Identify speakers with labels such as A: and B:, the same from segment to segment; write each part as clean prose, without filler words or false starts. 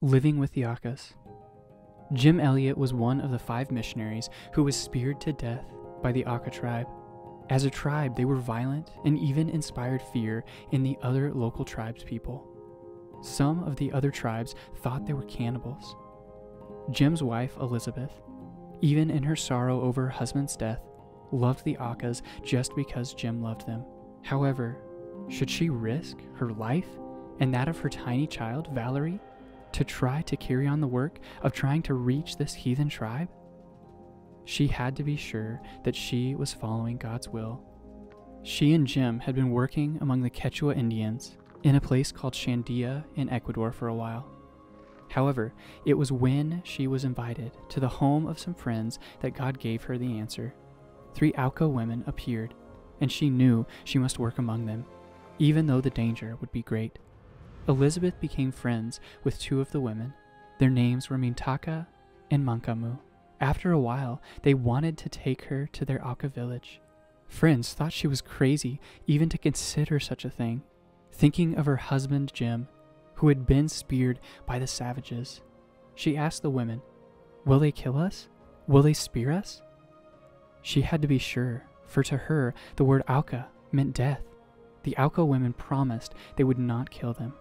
A: Living with the Aucas. Jim Elliot was one of the 5 missionaries who was speared to death by the Auca tribe. As a tribe, they were violent and even inspired fear in the other local tribespeople. Some of the other tribes thought they were cannibals. Jim's wife, Elizabeth, even in her sorrow over her husband's death, loved the Aucas just because Jim loved them. However, should she risk her life and that of her tiny child, Valerie, to try to carry on the work of trying to reach this heathen tribe? She had to be sure that she was following God's will. She and Jim had been working among the Quechua Indians in a place called Shandia in Ecuador for a while. However, it was when she was invited to the home of some friends that God gave her the answer. 3 Auca women appeared, and she knew she must work among them, even though the danger would be great. Elizabeth became friends with 2 of the women. Their names were Mintaka and Mankamu. After a while, they wanted to take her to their Auca village. Friends thought she was crazy even to consider such a thing, thinking of her husband Jim, who had been speared by the savages. She asked the women, "Will they kill us? Will they spear us?" She had to be sure, for to her, the word Auca meant death. The Auca women promised they would not kill them.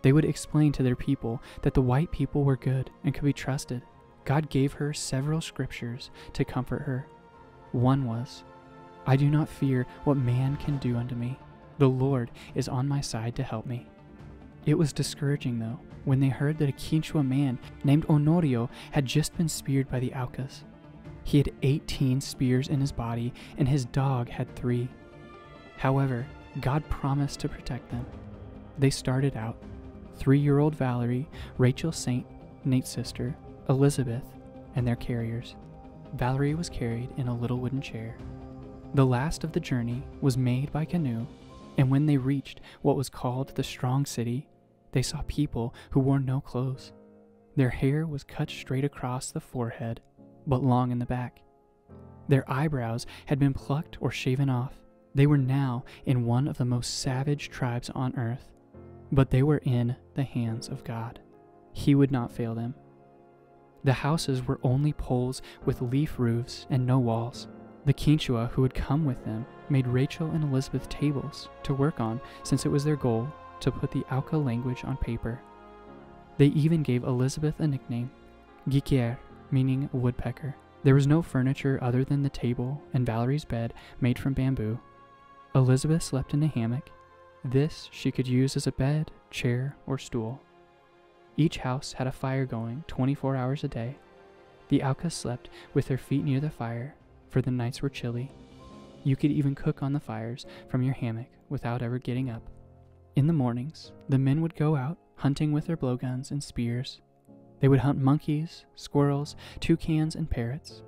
A: They would explain to their people that the white people were good and could be trusted. God gave her several scriptures to comfort her. One was, "I do not fear what man can do unto me. The Lord is on my side to help me." It was discouraging, though, when they heard that a Quechua man named Honorio had just been speared by the Aucas. He had 18 spears in his body, and his dog had 3. However, God promised to protect them. They started out: 3-year-old Valerie, Rachel Saint, Nate's sister, Elizabeth, and their carriers. Valerie was carried in a little wooden chair. The last of the journey was made by canoe, and when they reached what was called the Strong City, they saw people who wore no clothes. Their hair was cut straight across the forehead, but long in the back. Their eyebrows had been plucked or shaven off. They were now in one of the most savage tribes on earth, but they were in the hands of God. He would not fail them. The houses were only poles with leaf roofs and no walls. The Quechua who had come with them made Rachel and Elizabeth tables to work on, since it was their goal to put the Auca language on paper. They even gave Elizabeth a nickname, Giquier, meaning woodpecker. There was no furniture other than the table and Valerie's bed made from bamboo. Elizabeth slept in a hammock. This she could use as a bed, chair, or stool. Each house had a fire going 24 hours a day. The Aucas slept with their feet near the fire, for the nights were chilly. You could even cook on the fires from your hammock without ever getting up. In the mornings, the men would go out hunting with their blowguns and spears. They would hunt monkeys, squirrels, toucans, and parrots.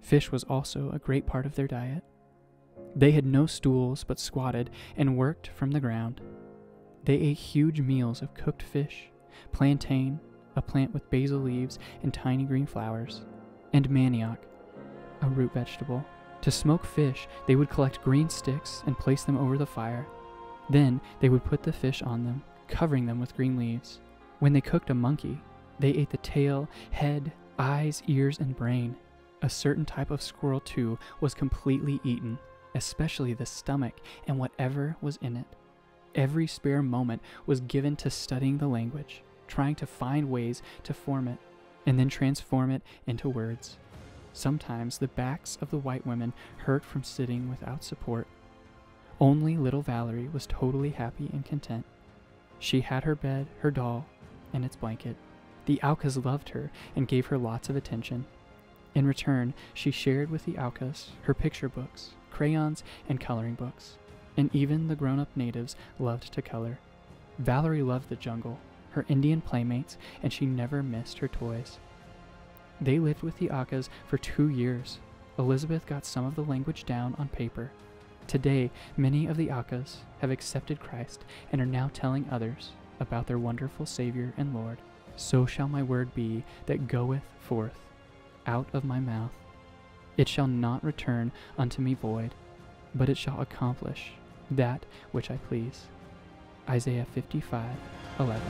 A: Fish was also a great part of their diet. They had no stools but squatted and worked from the ground. They ate huge meals of cooked fish, plantain, a plant with basil leaves and tiny green flowers, and manioc, a root vegetable. To smoke fish, they would collect green sticks and place them over the fire. Then they would put the fish on them, covering them with green leaves. When they cooked a monkey, they ate the tail, head, eyes, ears, and brain. A certain type of squirrel, too, was completely eaten, especially the stomach and whatever was in it. Every spare moment was given to studying the language, trying to find ways to form it, and then transform it into words. Sometimes the backs of the white women hurt from sitting without support. Only little Valerie was totally happy and content. She had her bed, her doll, and its blanket. The Aucas loved her and gave her lots of attention. In return, she shared with the Aucas her picture books, crayons, and coloring books, and even the grown-up natives loved to color. Valerie loved the jungle, her Indian playmates, and she never missed her toys. They lived with the Aucas for 2 years. Elizabeth got some of the language down on paper. Today, many of the Aucas have accepted Christ and are now telling others about their wonderful Savior and Lord. So shall my word be that goeth forth out of my mouth. It shall not return unto me void, but it shall accomplish that which I please. Isaiah 55:11.